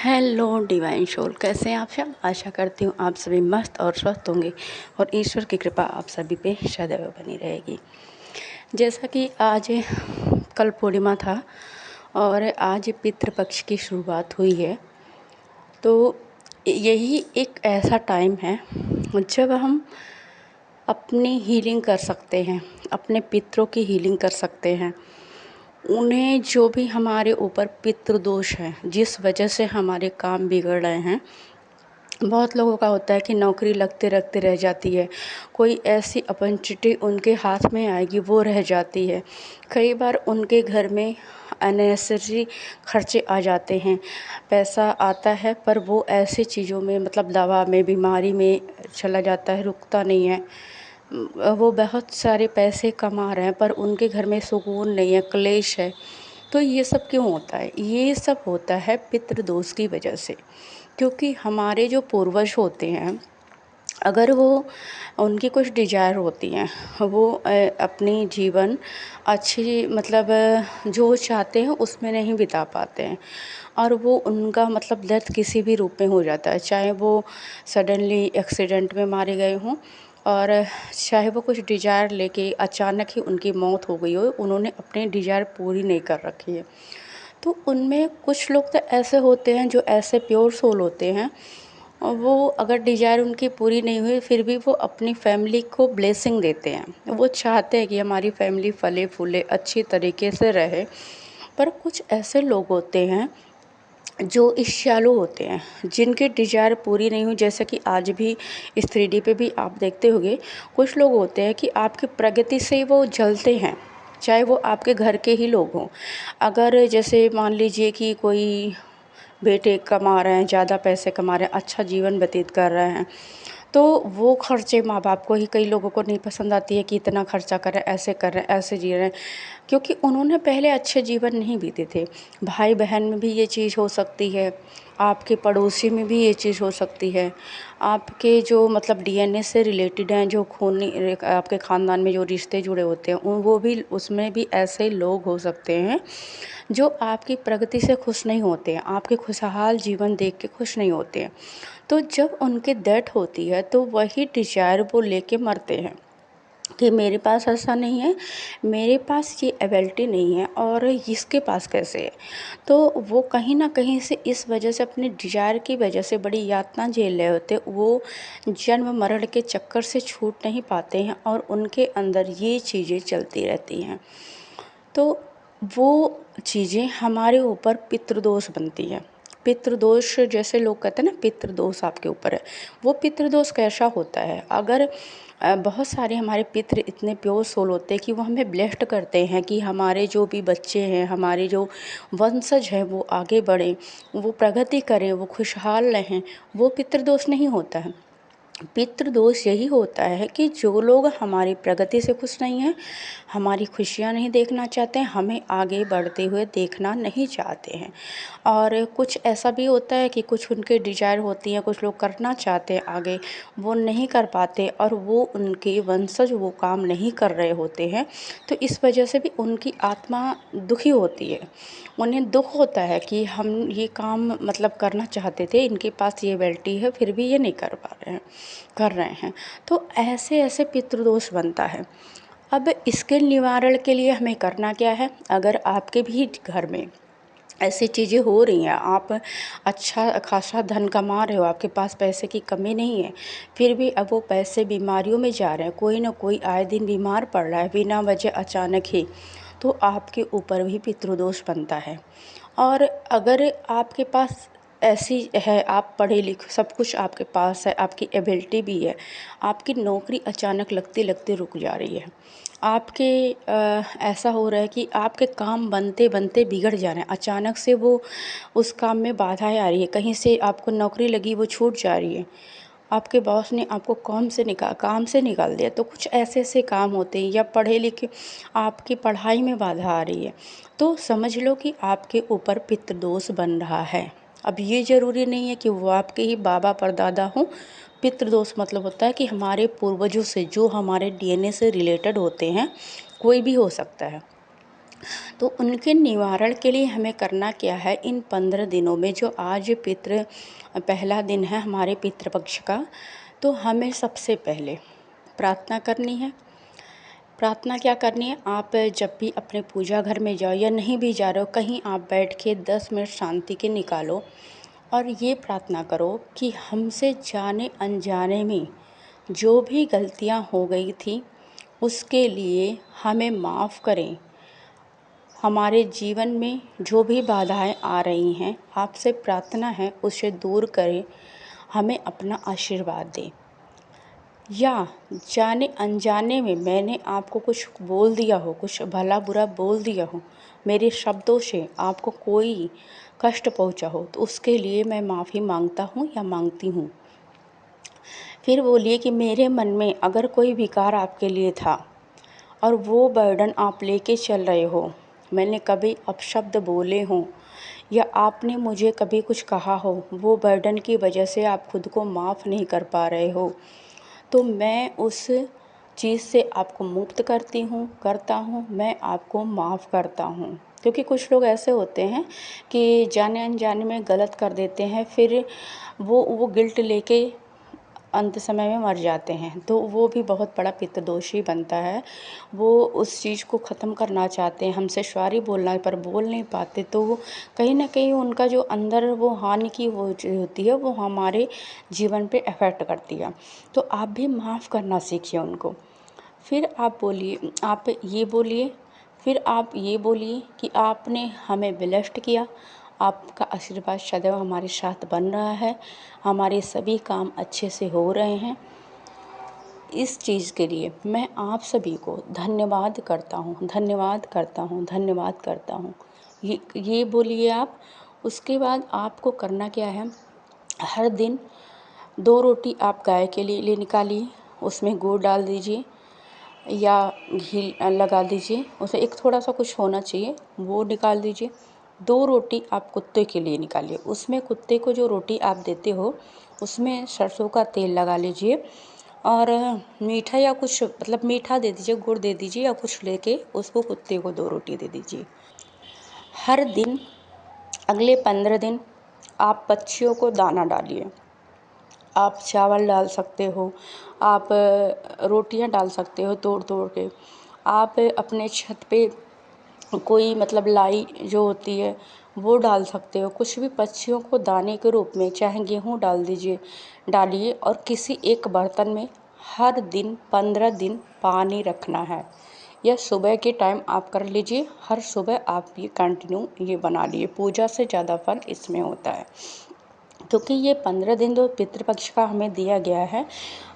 Hello divine soul, कैसे हैं आप सब। आशा करती हूँ आप सभी मस्त और स्वस्थ होंगे और ईश्वर की कृपा आप सभी पे सदैव बनी रहेगी। जैसा कि आज कल पूर्णिमा था और आज पितृपक्ष की शुरुआत हुई है, तो यही एक ऐसा टाइम है जब हम अपनी हीलिंग कर सकते हैं, अपने पितरों की हीलिंग कर सकते हैं। उन्हें जो भी हमारे ऊपर पितृदोष है, जिस वजह से हमारे काम बिगड़ रहे हैं। बहुत लोगों का होता है कि नौकरी लगते लगते रह जाती है, कोई ऐसी अपॉर्चुनिटी उनके हाथ में आएगी वो रह जाती है। कई बार उनके घर में अननेसेसरी खर्चे आ जाते हैं, पैसा आता है पर वो ऐसी चीज़ों में मतलब दवा में, बीमारी में चला जाता है, रुकता नहीं है। वो बहुत सारे पैसे कमा रहे हैं पर उनके घर में सुकून नहीं है, क्लेश है। तो ये सब क्यों होता है? ये सब होता है पितृदोष की वजह से। क्योंकि हमारे जो पूर्वज होते हैं, अगर वो उनकी कुछ डिज़ायर होती हैं, वो अपनी जीवन अच्छी मतलब जो चाहते हैं उसमें नहीं बिता पाते हैं और वो उनका मतलब डेथ किसी भी रूप में हो जाता है। चाहे वो सडनली एक्सीडेंट में मारे गए हों और चाहे वो कुछ डिज़ायर लेके अचानक ही उनकी मौत हो गई हो, उन्होंने अपनी डिज़ायर पूरी नहीं कर रखी है। तो उनमें कुछ लोग तो ऐसे होते हैं जो ऐसे प्योर सोल होते हैं, और वो अगर डिज़ायर उनकी पूरी नहीं हुई फिर भी वो अपनी फैमिली को ब्लेसिंग देते हैं। वो चाहते हैं कि हमारी फैमिली फले फूले अच्छी तरीके से रहे। पर कुछ ऐसे लोग होते हैं जो ईर्ष्यालु होते हैं, जिनकी डिज़ायर पूरी नहीं हुई। जैसे कि आज भी इस 3D पे भी आप देखते होंगे, कुछ लोग होते हैं कि आपकी प्रगति से वो जलते हैं, चाहे वो आपके घर के ही लोग हों। अगर जैसे मान लीजिए कि कोई बेटे कमा रहे हैं, ज़्यादा पैसे कमा रहे हैं, अच्छा जीवन व्यतीत कर रहे हैं, तो वो खर्चे माँ बाप को ही, कई लोगों को नहीं पसंद आती है कि इतना खर्चा कर रहे हैं, ऐसे कर रहे हैं, ऐसे जी रहे हैं, क्योंकि उन्होंने पहले अच्छे जीवन नहीं बीते थे। भाई बहन में भी ये चीज़ हो सकती है, आपके पड़ोसी में भी ये चीज़ हो सकती है, आपके जो मतलब डीएनए से रिलेटेड हैं, जो खूनी आपके ख़ानदान में जो रिश्ते जुड़े होते हैं, वो भी, उसमें भी ऐसे लोग हो सकते हैं जो आपकी प्रगति से खुश नहीं होते हैं, आपके खुशहाल जीवन देख के खुश नहीं होते हैं। तो जब उनकी डेथ होती है तो वही डिज़ायर वो लेके मरते हैं कि मेरे पास ऐसा नहीं है, मेरे पास ये एबिलिटी नहीं है और इसके पास कैसे है। तो वो कहीं ना कहीं से इस वजह से, अपने डिज़ायर की वजह से बड़ी यातना झेल रहे होते। वो जन्म मरण के चक्कर से छूट नहीं पाते हैं और उनके अंदर ये चीज़ें चलती रहती हैं। तो वो चीज़ें हमारे ऊपर पितृदोष बनती है। पितृदोष, जैसे लोग कहते हैं ना पितृदोष आपके ऊपर है, वो पितृदोष कैसा होता है? अगर बहुत सारे हमारे पितृ इतने प्योर सोल होते हैं कि वो हमें ब्लेस्ड करते हैं कि हमारे जो भी बच्चे हैं, हमारे जो वंशज हैं, वो आगे बढ़ें, वो प्रगति करें, वो खुशहाल रहें। वो पितृदोष नहीं होता है। पितृदोष यही होता है कि जो लोग हमारी प्रगति से खुश नहीं हैं, हमारी खुशियाँ नहीं देखना चाहते हैं, हमें आगे बढ़ते हुए देखना नहीं चाहते हैं। और कुछ ऐसा भी होता है कि कुछ उनके डिज़ायर होती हैं, कुछ लोग करना चाहते हैं आगे, वो नहीं कर पाते और वो उनके वंशज वो काम नहीं कर रहे होते हैं। तो इस वजह से भी उनकी आत्मा दुखी होती है। उन्हें दुख होता है कि हम ये काम मतलब करना चाहते थे, इनके पास ये एबिलिटी है फिर भी ये नहीं कर पा रहे हैं, कर रहे हैं। तो ऐसे ऐसे पितृदोष बनता है। अब इसके निवारण के लिए हमें करना क्या है? अगर आपके भी घर में ऐसी चीज़ें हो रही हैं, आप अच्छा खासा धन कमा रहे हो, आपके पास पैसे की कमी नहीं है, फिर भी अब वो पैसे बीमारियों में जा रहे हैं, कोई ना कोई आए दिन बीमार पड़ रहा है बिना वजह अचानक ही, तो आपके ऊपर भी पितृदोष बनता है। और अगर आपके पास ऐसी है, आप पढ़े लिखे, सब कुछ आपके पास है, आपकी एबिलिटी भी है, आपकी नौकरी अचानक लगते लगते रुक जा रही है, आपके ऐसा हो रहा है कि आपके काम बनते बनते बिगड़ जा रहे हैं, अचानक से वो उस काम में बाधाएं आ रही है, कहीं से आपको नौकरी लगी वो छूट जा रही है, आपके बॉस ने आपको काम से निकाल दिया। तो कुछ ऐसे ऐसे काम होते हैं, या पढ़े लिखे आपकी पढ़ाई में बाधा आ रही है, तो समझ लो कि आपके ऊपर पितृदोष बन रहा है। अब ये ज़रूरी नहीं है कि वो आपके ही बाबा परदादा हों। पितृदोष मतलब होता है कि हमारे पूर्वजों से, जो हमारे डीएनए से रिलेटेड होते हैं, कोई भी हो सकता है। तो उनके निवारण के लिए हमें करना क्या है, इन 15 दिनों में जो आज पहला दिन है हमारे पितृपक्ष का, तो हमें सबसे पहले प्रार्थना करनी है। प्रार्थना क्या करनी है, आप जब भी अपने पूजा घर में जाओ या नहीं भी जा रहे हो, कहीं आप बैठ के 10 मिनट शांति के निकालो और ये प्रार्थना करो कि हमसे जाने अनजाने में जो भी गलतियां हो गई थी उसके लिए हमें माफ़ करें। हमारे जीवन में जो भी बाधाएं आ रही हैं, आपसे प्रार्थना है उसे दूर करें, हमें अपना आशीर्वाद दें। या जाने अनजाने में मैंने आपको कुछ बोल दिया हो, कुछ भला बुरा बोल दिया हो, मेरे शब्दों से आपको कोई कष्ट पहुंचा हो, तो उसके लिए मैं माफ़ी मांगता हूँ या मांगती हूँ। फिर बोलिए कि मेरे मन में अगर कोई विकार आपके लिए था और वो बर्डन आप लेके चल रहे हो, मैंने कभी अपशब्द बोले हों या आपने मुझे कभी कुछ कहा हो, वो बर्डन की वजह से आप खुद को माफ़ नहीं कर पा रहे हो, तो मैं उस चीज़ से आपको मुक्त करता हूँ, मैं आपको माफ़ करता हूँ। क्योंकि कुछ लोग ऐसे होते हैं कि जाने अनजाने में गलत कर देते हैं, फिर वो गिल्ट लेके अंत समय में मर जाते हैं, तो वो भी बहुत बड़ा पितृदोषी बनता है। वो उस चीज़ को ख़त्म करना चाहते हैं, हमसे सॉरी बोलना पर बोल नहीं पाते, तो वो कहीं ना कहीं उनका जो अंदर वो हानि की वो होती है वो हमारे जीवन पे इफ़ेक्ट करती है। तो आप भी माफ़ करना सीखिए उनको। फिर आप ये बोलिए कि आपने हमें ब्लेस्ड किया, आपका आशीर्वाद सदैव हमारे साथ बन रहा है, हमारे सभी काम अच्छे से हो रहे हैं। इस चीज़ के लिए मैं आप सभी को धन्यवाद करता हूँ, धन्यवाद करता हूँ, धन्यवाद करता हूँ। ये बोलिए आप। उसके बाद आपको करना क्या है, हर दिन 2 रोटी आप गाय के लिए निकालिए, उसमें गुड़ डाल दीजिए या घी लगा दीजिए, उसे एक थोड़ा सा कुछ होना चाहिए वो निकाल दीजिए। 2 रोटी आप कुत्ते के लिए निकालिए, उसमें कुत्ते को जो रोटी आप देते हो उसमें सरसों का तेल लगा लीजिए और मीठा या कुछ मतलब मीठा दे दीजिए, गुड़ दे दीजिए या कुछ लेके उसको कुत्ते को 2 रोटी दे दीजिए। हर दिन अगले 15 दिन आप पक्षियों को दाना डालिए। आप चावल डाल सकते हो, आप रोटियां डाल सकते हो तोड़ तोड़ के, आप अपने छत पे कोई मतलब लाई जो होती है वो डाल सकते हो, कुछ भी पक्षियों को दाने के रूप में, चाहे गेहूँ डालिए और किसी एक बर्तन में हर दिन 15 दिन पानी रखना है। यह सुबह के टाइम आप कर लीजिए, हर सुबह आप ये कंटिन्यू ये बना लिए, पूजा से ज़्यादा फल इसमें होता है। क्योंकि ये 15 दिन जो पितृपक्ष का हमें दिया गया है,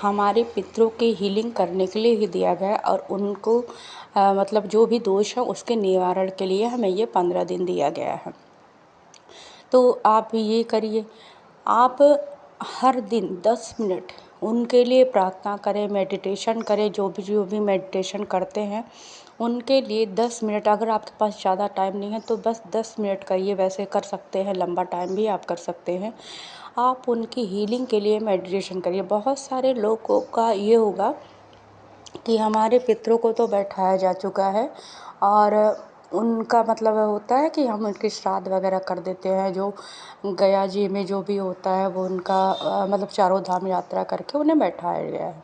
हमारे पितरों की हीलिंग करने के लिए ही दिया गया है और उनको मतलब जो भी दोष है उसके निवारण के लिए हमें ये 15 दिन दिया गया है। तो आप ये करिए, आप हर दिन 10 मिनट उनके लिए प्रार्थना करें, मेडिटेशन करें, जो भी मेडिटेशन करते हैं उनके लिए 10 मिनट, अगर आपके पास ज़्यादा टाइम नहीं है तो बस 10 मिनट करिए, वैसे कर सकते हैं, लंबा टाइम भी आप कर सकते हैं। आप उनकी हीलिंग के लिए मेडिटेशन करिए। बहुत सारे लोगों का ये होगा कि हमारे पितरों को तो बैठाया जा चुका है और उनका मतलब होता है कि हम उनके श्राद्ध वगैरह कर देते हैं, जो गया जी में जो भी होता है वो उनका मतलब चारों धाम यात्रा करके उन्हें बैठाया गया है।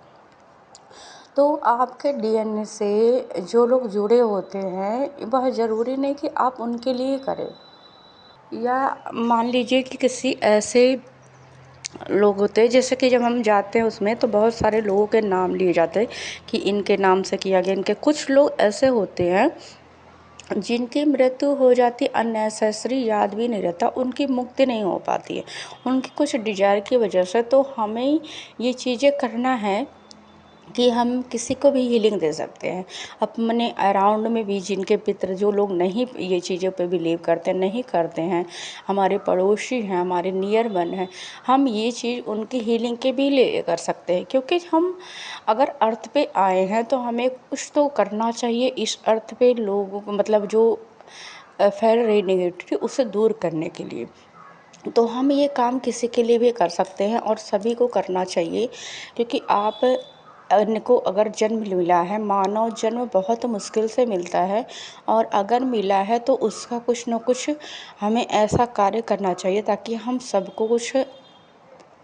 तो आपके डीएनए से जो लोग जुड़े होते हैं, वह ज़रूरी नहीं कि आप उनके लिए करें। या मान लीजिए कि किसी ऐसे लोग होते हैं, जैसे कि जब हम जाते हैं उसमें तो बहुत सारे लोगों के नाम लिए जाते हैं कि इनके नाम से किया गया, इनके कुछ लोग ऐसे होते हैं जिनकी मृत्यु हो जाती, अननेसेसरी याद भी नहीं रहता, उनकी मुक्ति नहीं हो पाती है उनकी कुछ डिजायर की वजह से। तो हमें ये चीज़ें करना है कि हम किसी को भी हीलिंग दे सकते हैं। अपने अराउंड में भी जिनके पितर, जो लोग नहीं ये चीज़ों पे बिलीव करते, नहीं करते हैं, हमारे पड़ोसी हैं, हमारे नियर वन हैं, हम ये चीज़ उनकी हीलिंग के भी लिए कर सकते हैं। क्योंकि हम अगर अर्थ पे आए हैं तो हमें कुछ तो करना चाहिए इस अर्थ पे लोगों को, मतलब जो फैल रही नेगेटिविटी उसे दूर करने के लिए। तो हम ये काम किसी के लिए भी कर सकते हैं और सभी को करना चाहिए। क्योंकि आप इनको अगर जन्म मिला है, मानव जन्म बहुत मुश्किल से मिलता है, और अगर मिला है तो उसका कुछ न कुछ हमें ऐसा कार्य करना चाहिए ताकि हम सबको कुछ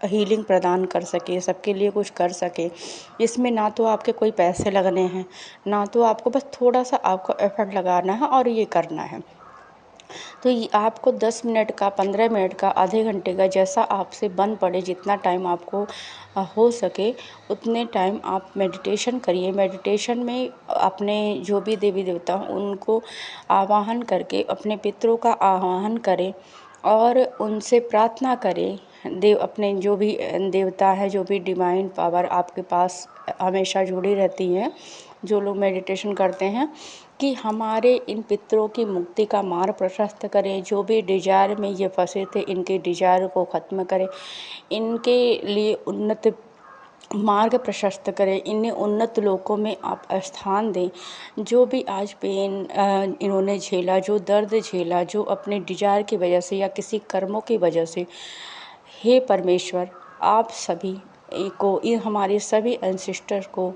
हीलिंग प्रदान कर सके, सबके लिए कुछ कर सके। इसमें ना तो आपके कोई पैसे लगने हैं, ना तो आपको, बस थोड़ा सा आपको एफर्ट लगाना है और ये करना है। तो ये आपको 10 मिनट का, 15 मिनट का, आधे घंटे का, जैसा आपसे बन पड़े, जितना टाइम आपको हो सके उतने टाइम आप मेडिटेशन करिए। मेडिटेशन में अपने जो भी देवी देवता हों उनको आवाहन करके अपने पितरों का आवाहन करें और उनसे प्रार्थना करें। अपने जो भी देवता है, जो भी डिवाइन पावर आपके पास हमेशा जुड़ी रहती हैं, जो लोग मेडिटेशन करते हैं, कि हमारे इन पितरों की मुक्ति का मार्ग प्रशस्त करें। जो भी डिजायर में ये फंसे थे, इनके डिजायर को ख़त्म करें, इनके लिए उन्नत मार्ग प्रशस्त करें, इन्हें उन्नत लोकों में आप स्थान दें। जो भी आज पेन इन्होंने झेला, जो दर्द झेला, जो अपने डिजायर की वजह से या किसी कर्मों की वजह से, हे परमेश्वर आप सभी को, इन हमारे सभी एंसेस्टर को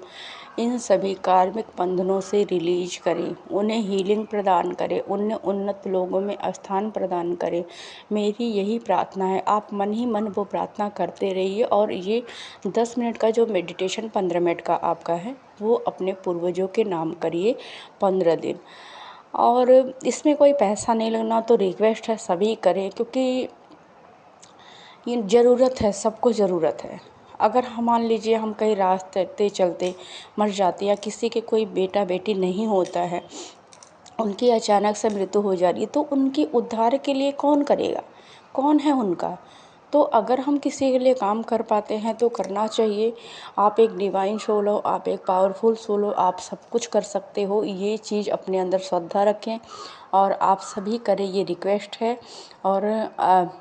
इन सभी कार्मिक बंधनों से रिलीज करें, उन्हें हीलिंग प्रदान करें, उन्हें उन्नत लोगों में स्थान प्रदान करें। मेरी यही प्रार्थना है। आप मन ही मन वो प्रार्थना करते रहिए और ये 10 मिनट का जो मेडिटेशन 15 मिनट का आपका है वो अपने पूर्वजों के नाम करिए 15 दिन। और इसमें कोई पैसा नहीं लगना, तो रिक्वेस्ट है सभी करें, क्योंकि ये ज़रूरत है, सबको ज़रूरत है। अगर हम मान लीजिए हम कहीं रास्ते चलते मर जाते, या किसी के कोई बेटा बेटी नहीं होता है, उनकी अचानक से मृत्यु हो जा रही है, तो उनकी उद्धार के लिए कौन करेगा, कौन है उनका। तो अगर हम किसी के लिए काम कर पाते हैं तो करना चाहिए। आप एक डिवाइन सोल हो, आप एक पावरफुल सोल हो, आप सब कुछ कर सकते हो। ये चीज़ अपने अंदर श्रद्धा रखें और आप सभी करें, ये रिक्वेस्ट है। और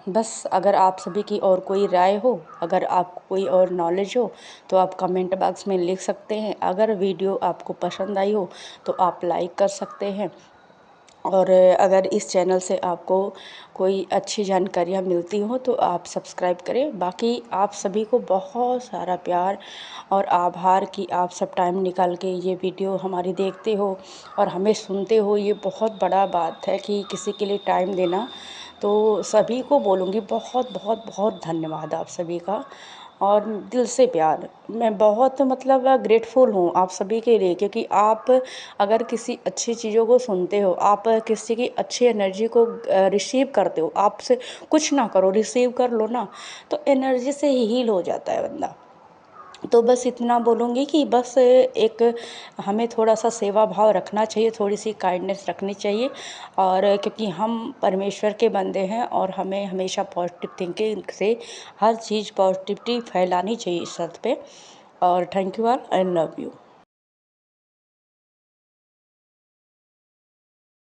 बस अगर आप सभी की और कोई राय हो, अगर आपको कोई और नॉलेज हो तो आप कमेंट बॉक्स में लिख सकते हैं। अगर वीडियो आपको पसंद आई हो तो आप लाइक कर सकते हैं, और अगर इस चैनल से आपको कोई अच्छी जानकारियाँ मिलती हो तो आप सब्सक्राइब करें। बाकी आप सभी को बहुत सारा प्यार और आभार कि आप सब टाइम निकाल के ये वीडियो हमारी देखते हो और हमें सुनते हो। ये बहुत बड़ा बात है कि किसी के लिए टाइम देना। तो सभी को बोलूँगी बहुत बहुत बहुत धन्यवाद आप सभी का, और दिल से प्यार। मैं बहुत मतलब ग्रेटफुल हूँ आप सभी के लिए, क्योंकि आप अगर किसी अच्छी चीज़ों को सुनते हो, आप किसी की अच्छी एनर्जी को रिसीव करते हो, आपसे कुछ ना करो, रिसीव कर लो ना, तो एनर्जी से ही हील हो जाता है बंदा। तो बस इतना बोलूँगी कि बस एक हमें थोड़ा सा सेवा भाव रखना चाहिए, थोड़ी सी काइंडनेस रखनी चाहिए, और क्योंकि हम परमेश्वर के बंदे हैं और हमें हमेशा पॉजिटिव थिंकिंग से हर चीज़ पॉजिटिविटी फैलानी चाहिए इस अर्थ पे। और thank you all, I love you.